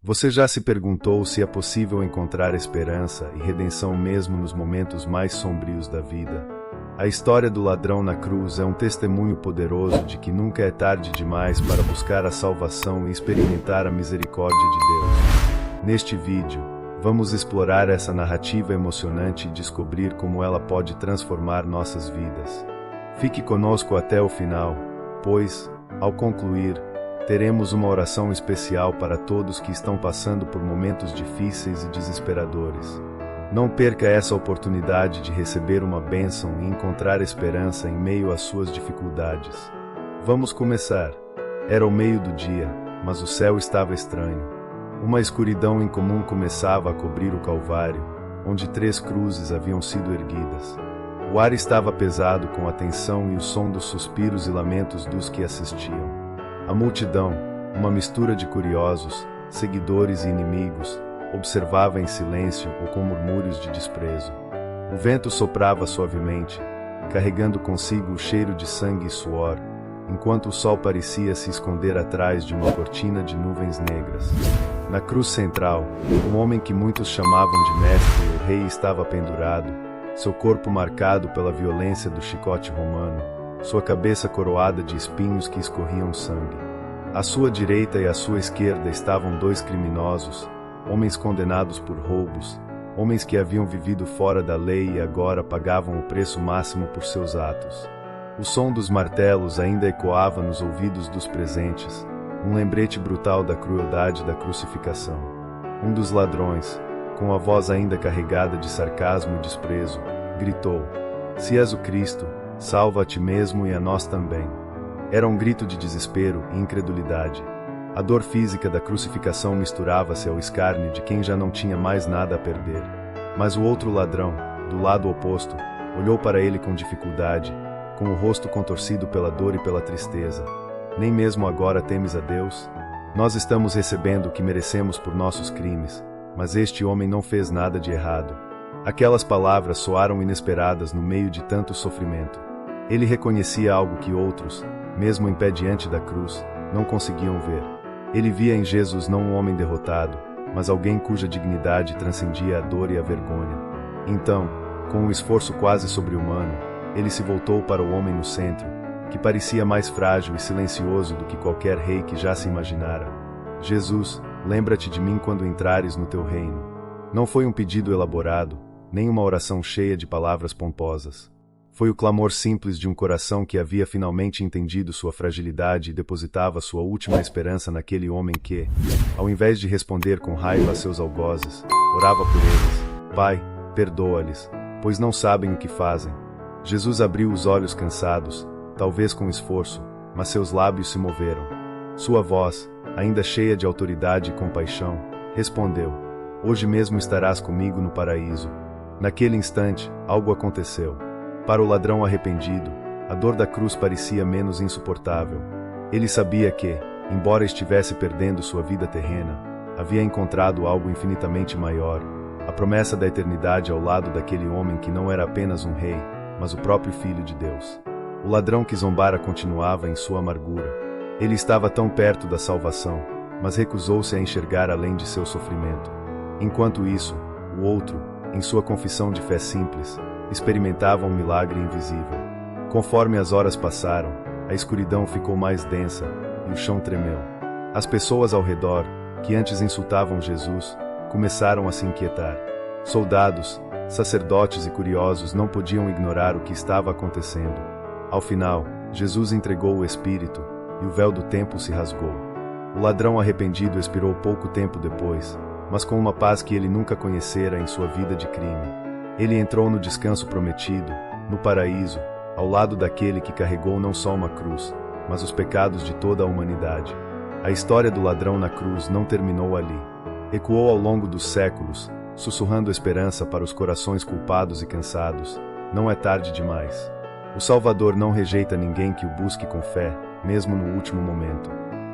Você já se perguntou se é possível encontrar esperança e redenção mesmo nos momentos mais sombrios da vida? A história do ladrão na cruz é um testemunho poderoso de que nunca é tarde demais para buscar a salvação e experimentar a misericórdia de Deus. Neste vídeo, vamos explorar essa narrativa emocionante e descobrir como ela pode transformar nossas vidas. Fique conosco até o final, pois, ao concluir, teremos uma oração especial para todos que estão passando por momentos difíceis e desesperadores. Não perca essa oportunidade de receber uma bênção e encontrar esperança em meio às suas dificuldades. Vamos começar. Era o meio do dia, mas o céu estava estranho. Uma escuridão incomum começava a cobrir o Calvário, onde 3 cruzes haviam sido erguidas. O ar estava pesado com a tensão e o som dos suspiros e lamentos dos que assistiam. A multidão, uma mistura de curiosos, seguidores e inimigos, observava em silêncio ou com murmúrios de desprezo. O vento soprava suavemente, carregando consigo o cheiro de sangue e suor, enquanto o sol parecia se esconder atrás de uma cortina de nuvens negras. Na cruz central, um homem que muitos chamavam de mestre ou rei estava pendurado, seu corpo marcado pela violência do chicote romano, sua cabeça coroada de espinhos que escorriam sangue. À sua direita e à sua esquerda estavam 2 criminosos, homens condenados por roubos, homens que haviam vivido fora da lei e agora pagavam o preço máximo por seus atos. O som dos martelos ainda ecoava nos ouvidos dos presentes, um lembrete brutal da crueldade da crucificação. Um dos ladrões, com a voz ainda carregada de sarcasmo e desprezo, gritou: "Se és o Cristo, salva a ti mesmo e a nós também." Era um grito de desespero e incredulidade. A dor física da crucificação misturava-se ao escárnio de quem já não tinha mais nada a perder. Mas o outro ladrão, do lado oposto, olhou para ele com dificuldade, com o rosto contorcido pela dor e pela tristeza. "Nem mesmo agora temes a Deus? Nós estamos recebendo o que merecemos por nossos crimes, mas este homem não fez nada de errado." Aquelas palavras soaram inesperadas no meio de tanto sofrimento. Ele reconhecia algo que outros, mesmo em pé diante da cruz, não conseguiam ver. Ele via em Jesus não um homem derrotado, mas alguém cuja dignidade transcendia a dor e a vergonha. Então, com um esforço quase sobre-humano, ele se voltou para o homem no centro, que parecia mais frágil e silencioso do que qualquer rei que já se imaginara. "Jesus, lembra-te de mim quando entrares no teu reino." Não foi um pedido elaborado, nem uma oração cheia de palavras pomposas. Foi o clamor simples de um coração que havia finalmente entendido sua fragilidade e depositava sua última esperança naquele homem que, ao invés de responder com raiva a seus algozes, orava por eles: "Pai, perdoa-lhes, pois não sabem o que fazem." Jesus abriu os olhos cansados, talvez com esforço, mas seus lábios se moveram. Sua voz, ainda cheia de autoridade e compaixão, respondeu: "Hoje mesmo estarás comigo no paraíso." Naquele instante, algo aconteceu. Para o ladrão arrependido, a dor da cruz parecia menos insuportável. Ele sabia que, embora estivesse perdendo sua vida terrena, havia encontrado algo infinitamente maior, a promessa da eternidade ao lado daquele homem que não era apenas um rei, mas o próprio Filho de Deus. O ladrão que zombara continuava em sua amargura. Ele estava tão perto da salvação, mas recusou-se a enxergar além de seu sofrimento. Enquanto isso, o outro, em sua confissão de fé simples, experimentava um milagre invisível. Conforme as horas passaram, a escuridão ficou mais densa e o chão tremeu. As pessoas ao redor, que antes insultavam Jesus, começaram a se inquietar. Soldados, sacerdotes e curiosos não podiam ignorar o que estava acontecendo. Ao final, Jesus entregou o Espírito e o véu do templo se rasgou. O ladrão arrependido expirou pouco tempo depois, mas com uma paz que ele nunca conhecera em sua vida de crime. Ele entrou no descanso prometido, no paraíso, ao lado daquele que carregou não só uma cruz, mas os pecados de toda a humanidade. A história do ladrão na cruz não terminou ali. Ecoou ao longo dos séculos, sussurrando esperança para os corações culpados e cansados. Não é tarde demais. O Salvador não rejeita ninguém que o busque com fé, mesmo no último momento.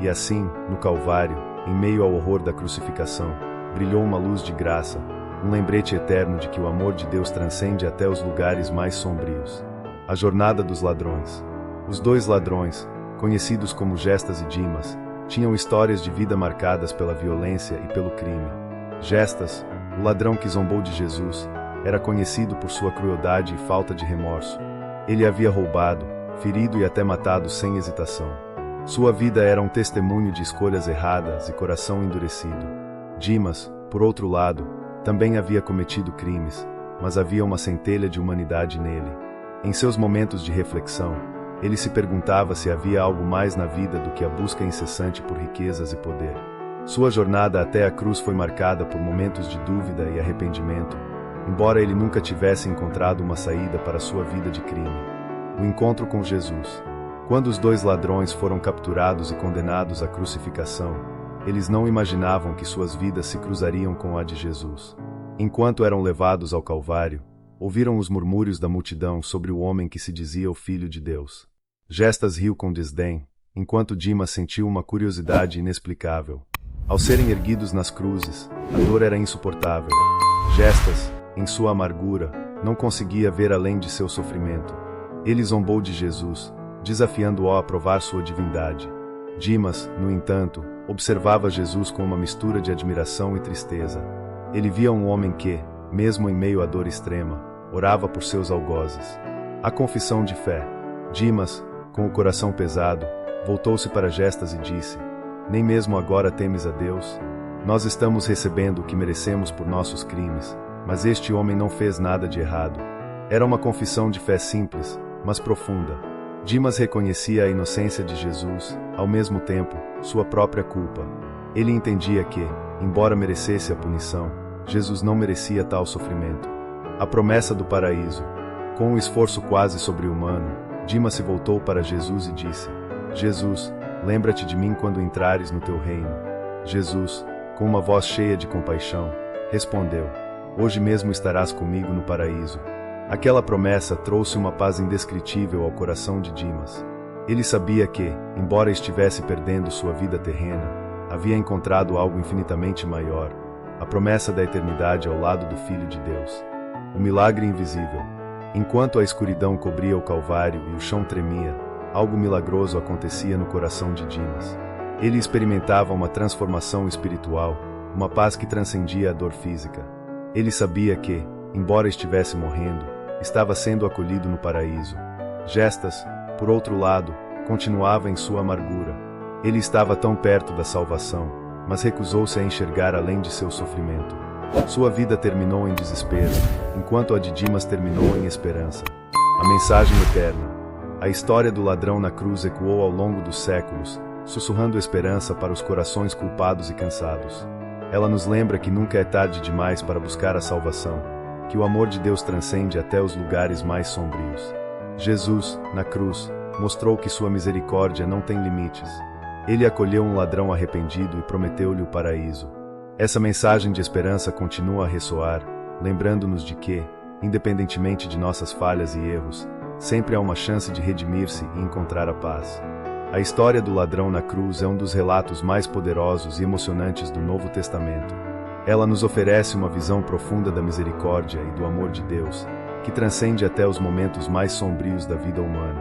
E assim, no Calvário, em meio ao horror da crucificação, brilhou uma luz de graça, um lembrete eterno de que o amor de Deus transcende até os lugares mais sombrios. A jornada dos ladrões. Os 2 ladrões, conhecidos como Gestas e Dimas, tinham histórias de vida marcadas pela violência e pelo crime. Gestas, o ladrão que zombou de Jesus, era conhecido por sua crueldade e falta de remorso. Ele havia roubado, ferido e até matado sem hesitação. Sua vida era um testemunho de escolhas erradas e coração endurecido. Dimas, por outro lado, também havia cometido crimes, mas havia uma centelha de humanidade nele. Em seus momentos de reflexão, ele se perguntava se havia algo mais na vida do que a busca incessante por riquezas e poder. Sua jornada até a cruz foi marcada por momentos de dúvida e arrependimento, embora ele nunca tivesse encontrado uma saída para sua vida de crime. O encontro com Jesus. Quando os dois ladrões foram capturados e condenados à crucificação, eles não imaginavam que suas vidas se cruzariam com a de Jesus. Enquanto eram levados ao Calvário, ouviram os murmúrios da multidão sobre o homem que se dizia o Filho de Deus. Gestas riu com desdém, enquanto Dimas sentiu uma curiosidade inexplicável. Ao serem erguidos nas cruzes, a dor era insuportável. Gestas, em sua amargura, não conseguia ver além de seu sofrimento. Ele zombou de Jesus, desafiando-o a provar sua divindade. Dimas, no entanto, observava Jesus com uma mistura de admiração e tristeza. Ele via um homem que, mesmo em meio à dor extrema, orava por seus algozes. A confissão de fé. Dimas, com o coração pesado, voltou-se para Gestas e disse: Nem mesmo agora temes a Deus? Nós estamos recebendo o que merecemos por nossos crimes, mas este homem não fez nada de errado. Era uma confissão de fé simples, mas profunda. Dimas reconhecia a inocência de Jesus, ao mesmo tempo, sua própria culpa. Ele entendia que, embora merecesse a punição, Jesus não merecia tal sofrimento. A promessa do paraíso. Com um esforço quase sobre-humano, Dimas se voltou para Jesus e disse: Jesus, lembra-te de mim quando entrares no teu reino. Jesus, com uma voz cheia de compaixão, respondeu: Hoje mesmo estarás comigo no paraíso. Aquela promessa trouxe uma paz indescritível ao coração de Dimas. Ele sabia que, embora estivesse perdendo sua vida terrena, havia encontrado algo infinitamente maior, a promessa da eternidade ao lado do Filho de Deus. O milagre invisível. Enquanto a escuridão cobria o Calvário e o chão tremia, algo milagroso acontecia no coração de Dimas. Ele experimentava uma transformação espiritual, uma paz que transcendia a dor física. Ele sabia que, embora estivesse morrendo, estava sendo acolhido no paraíso. Gestas, por outro lado, continuava em sua amargura. Ele estava tão perto da salvação, mas recusou-se a enxergar além de seu sofrimento. Sua vida terminou em desespero, enquanto a de Dimas terminou em esperança. A mensagem eterna. A história do ladrão na cruz ecoou ao longo dos séculos, sussurrando esperança para os corações culpados e cansados. Ela nos lembra que nunca é tarde demais para buscar a salvação, que o amor de Deus transcende até os lugares mais sombrios. Jesus, na cruz, mostrou que sua misericórdia não tem limites. Ele acolheu um ladrão arrependido e prometeu-lhe o paraíso. Essa mensagem de esperança continua a ressoar, lembrando-nos de que, independentemente de nossas falhas e erros, sempre há uma chance de redimir-se e encontrar a paz. A história do ladrão na cruz é um dos relatos mais poderosos e emocionantes do Novo Testamento. Ela nos oferece uma visão profunda da misericórdia e do amor de Deus, que transcende até os momentos mais sombrios da vida humana.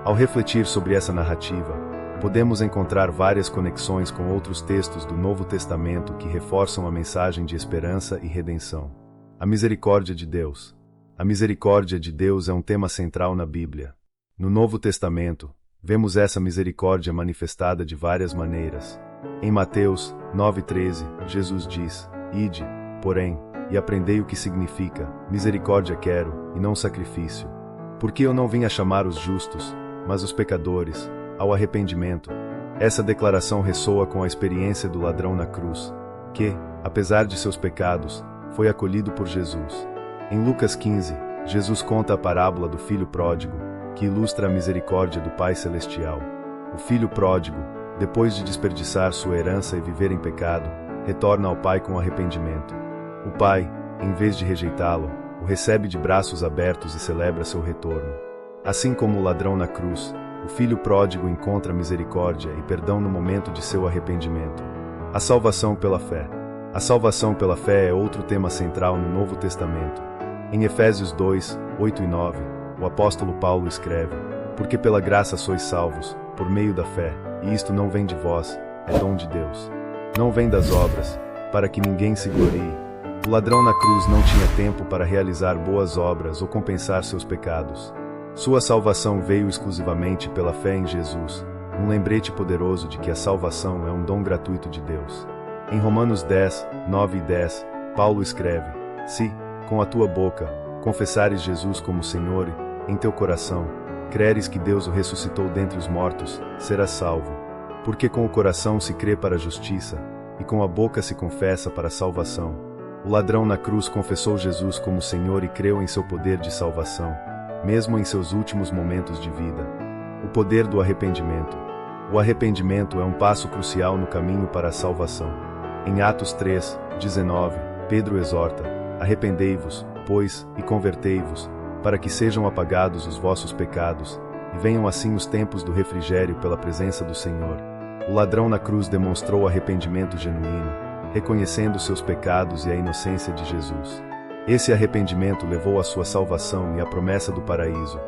Ao refletir sobre essa narrativa, podemos encontrar várias conexões com outros textos do Novo Testamento que reforçam a mensagem de esperança e redenção. A misericórdia de Deus. A misericórdia de Deus é um tema central na Bíblia. No Novo Testamento, vemos essa misericórdia manifestada de várias maneiras. Em Mateus 9,13, Jesus diz: Ide, porém, e aprendei o que significa: misericórdia quero, e não sacrifício. Porque eu não vim a chamar os justos, mas os pecadores, ao arrependimento. Essa declaração ressoa com a experiência do ladrão na cruz, que, apesar de seus pecados, foi acolhido por Jesus. Em Lucas 15, Jesus conta a parábola do filho pródigo, que ilustra a misericórdia do Pai Celestial. O filho pródigo, depois de desperdiçar sua herança e viver em pecado, retorna ao Pai com arrependimento. O Pai, em vez de rejeitá-lo, o recebe de braços abertos e celebra seu retorno. Assim como o ladrão na cruz, o filho pródigo encontra misericórdia e perdão no momento de seu arrependimento. A salvação pela fé. A salvação pela fé é outro tema central no Novo Testamento. Em Efésios 2, 8 e 9, o apóstolo Paulo escreve: Porque pela graça sois salvos, por meio da fé, e isto não vem de vós, é dom de Deus. Não vem das obras, para que ninguém se glorie. O ladrão na cruz não tinha tempo para realizar boas obras ou compensar seus pecados. Sua salvação veio exclusivamente pela fé em Jesus, um lembrete poderoso de que a salvação é um dom gratuito de Deus. Em Romanos 10, 9 e 10, Paulo escreve: Se, com a tua boca, confessares Jesus como Senhor e, em teu coração, creres que Deus o ressuscitou dentre os mortos, serás salvo. Porque com o coração se crê para a justiça, e com a boca se confessa para a salvação. O ladrão na cruz confessou Jesus como Senhor e creu em seu poder de salvação, mesmo em seus últimos momentos de vida. O poder do arrependimento. O arrependimento é um passo crucial no caminho para a salvação. Em Atos 3, 19, Pedro exorta: arrependei-vos, pois, e convertei-vos, para que sejam apagados os vossos pecados, e venham assim os tempos do refrigério pela presença do Senhor. O ladrão na cruz demonstrou arrependimento genuíno, reconhecendo seus pecados e a inocência de Jesus. Esse arrependimento levou à sua salvação e à promessa do paraíso.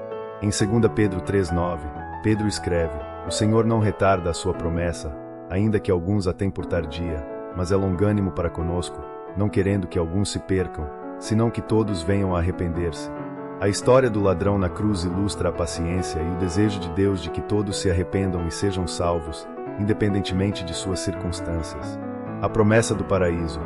Em 2 Pedro 3,9, Pedro escreve: o Senhor não retarda a sua promessa, ainda que alguns a tenham por tardia, mas é longânimo para conosco, não querendo que alguns se percam, senão que todos venham a arrepender-se. A história do ladrão na cruz ilustra a paciência e o desejo de Deus de que todos se arrependam e sejam salvos, independentemente de suas circunstâncias. A promessa do paraíso.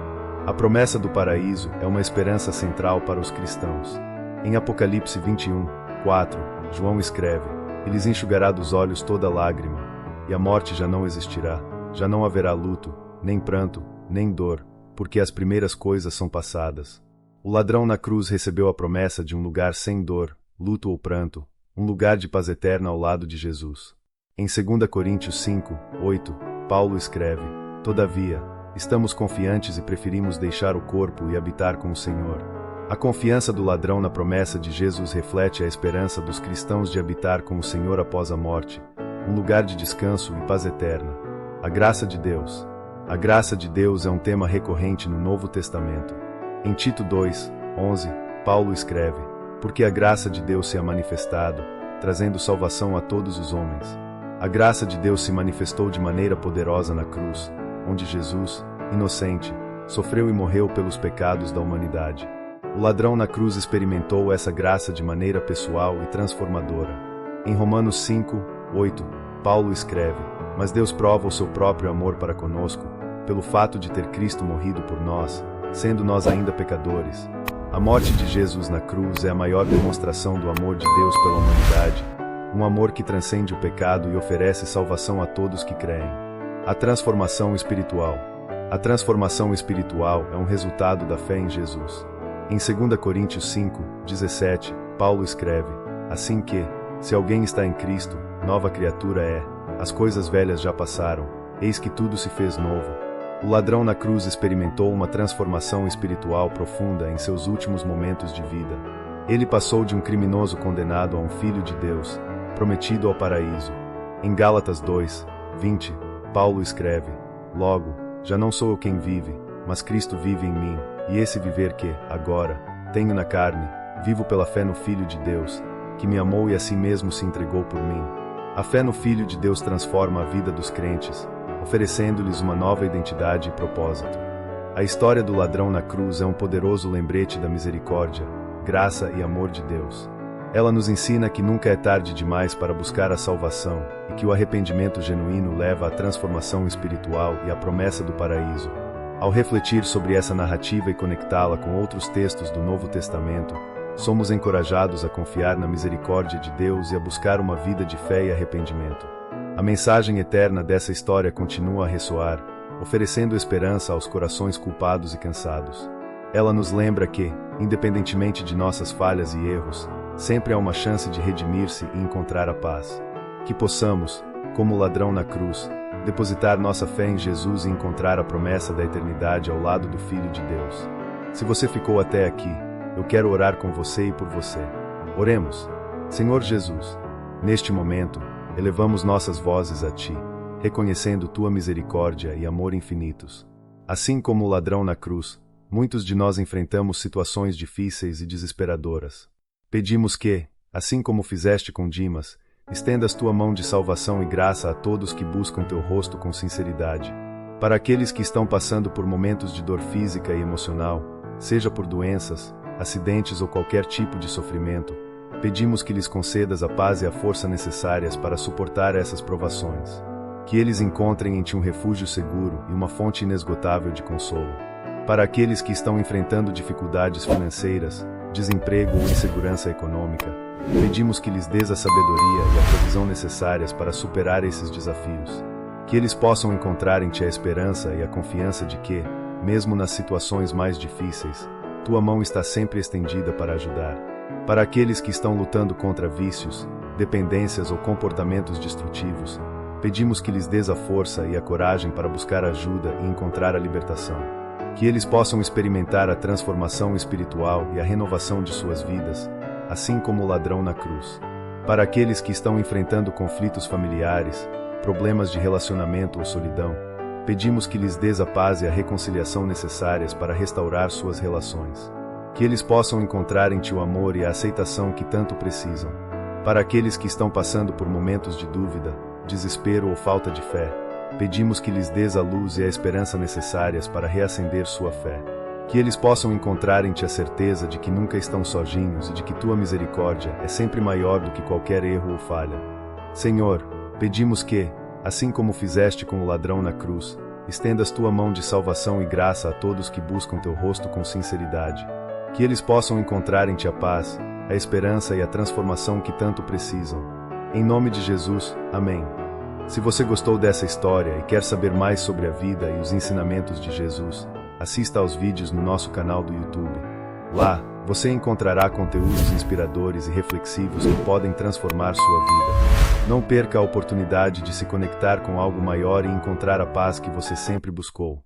A promessa do paraíso é uma esperança central para os cristãos. Em Apocalipse 21, 4, João escreve: e lhes enxugará dos olhos toda lágrima, e a morte já não existirá, já não haverá luto, nem pranto, nem dor, porque as primeiras coisas são passadas. O ladrão na cruz recebeu a promessa de um lugar sem dor, luto ou pranto, um lugar de paz eterna ao lado de Jesus. Em 2 Coríntios 5, 8, Paulo escreve: todavia, estamos confiantes e preferimos deixar o corpo e habitar com o Senhor. A confiança do ladrão na promessa de Jesus reflete a esperança dos cristãos de habitar com o Senhor após a morte, um lugar de descanso e paz eterna. A graça de Deus. A graça de Deus é um tema recorrente no Novo Testamento. Em Tito 2, 11, Paulo escreve: porque a graça de Deus se é manifestado, trazendo salvação a todos os homens. A graça de Deus se manifestou de maneira poderosa na cruz, onde Jesus, inocente, sofreu e morreu pelos pecados da humanidade. O ladrão na cruz experimentou essa graça de maneira pessoal e transformadora. Em Romanos 5, 8, Paulo escreve: mas Deus prova o seu próprio amor para conosco, pelo fato de ter Cristo morrido por nós, sendo nós ainda pecadores. A morte de Jesus na cruz é a maior demonstração do amor de Deus pela humanidade, um amor que transcende o pecado e oferece salvação a todos que creem. A transformação espiritual. A transformação espiritual é um resultado da fé em Jesus. Em 2 Coríntios 5, 17, Paulo escreve: assim que, se alguém está em Cristo, nova criatura é, as coisas velhas já passaram, eis que tudo se fez novo. O ladrão na cruz experimentou uma transformação espiritual profunda em seus últimos momentos de vida. Ele passou de um criminoso condenado a um filho de Deus, prometido ao paraíso. Em Gálatas 2, 20, Paulo escreve: logo, já não sou eu quem vive, mas Cristo vive em mim, e esse viver que, agora, tenho na carne, vivo pela fé no Filho de Deus, que me amou e a si mesmo se entregou por mim. A fé no Filho de Deus transforma a vida dos crentes, oferecendo-lhes uma nova identidade e propósito. A história do ladrão na cruz é um poderoso lembrete da misericórdia, graça e amor de Deus. Ela nos ensina que nunca é tarde demais para buscar a salvação e que o arrependimento genuíno leva à transformação espiritual e à promessa do paraíso. Ao refletir sobre essa narrativa e conectá-la com outros textos do Novo Testamento, somos encorajados a confiar na misericórdia de Deus e a buscar uma vida de fé e arrependimento. A mensagem eterna dessa história continua a ressoar, oferecendo esperança aos corações culpados e cansados. Ela nos lembra que, independentemente de nossas falhas e erros, sempre há uma chance de redimir-se e encontrar a paz. Que possamos, como o ladrão na cruz, depositar nossa fé em Jesus e encontrar a promessa da eternidade ao lado do Filho de Deus. Se você ficou até aqui, eu quero orar com você e por você. Oremos. Senhor Jesus, neste momento, elevamos nossas vozes a Ti, reconhecendo Tua misericórdia e amor infinitos. Assim como o ladrão na cruz, muitos de nós enfrentamos situações difíceis e desesperadoras. Pedimos que, assim como fizeste com Dimas, estendas tua mão de salvação e graça a todos que buscam teu rosto com sinceridade. Para aqueles que estão passando por momentos de dor física e emocional, seja por doenças, acidentes ou qualquer tipo de sofrimento, pedimos que lhes concedas a paz e a força necessárias para suportar essas provações. Que eles encontrem em ti um refúgio seguro e uma fonte inesgotável de consolo. Para aqueles que estão enfrentando dificuldades financeiras, desemprego ou insegurança econômica, pedimos que lhes dês a sabedoria e a provisão necessárias para superar esses desafios. Que eles possam encontrar em ti a esperança e a confiança de que, mesmo nas situações mais difíceis, tua mão está sempre estendida para ajudar. Para aqueles que estão lutando contra vícios, dependências ou comportamentos destrutivos, pedimos que lhes dês a força e a coragem para buscar ajuda e encontrar a libertação. Que eles possam experimentar a transformação espiritual e a renovação de suas vidas, assim como o ladrão na cruz. Para aqueles que estão enfrentando conflitos familiares, problemas de relacionamento ou solidão, pedimos que lhes dês a paz e a reconciliação necessárias para restaurar suas relações. Que eles possam encontrar em ti o amor e a aceitação que tanto precisam. Para aqueles que estão passando por momentos de dúvida, desespero ou falta de fé, pedimos que lhes dês a luz e a esperança necessárias para reacender sua fé. Que eles possam encontrar em ti a certeza de que nunca estão sozinhos e de que tua misericórdia é sempre maior do que qualquer erro ou falha. Senhor, pedimos que, assim como fizeste com o ladrão na cruz, estendas tua mão de salvação e graça a todos que buscam teu rosto com sinceridade. Que eles possam encontrar em ti a paz, a esperança e a transformação que tanto precisam. Em nome de Jesus, amém. Se você gostou dessa história e quer saber mais sobre a vida e os ensinamentos de Jesus, assista aos vídeos no nosso canal do YouTube. Lá, você encontrará conteúdos inspiradores e reflexivos que podem transformar sua vida. Não perca a oportunidade de se conectar com algo maior e encontrar a paz que você sempre buscou.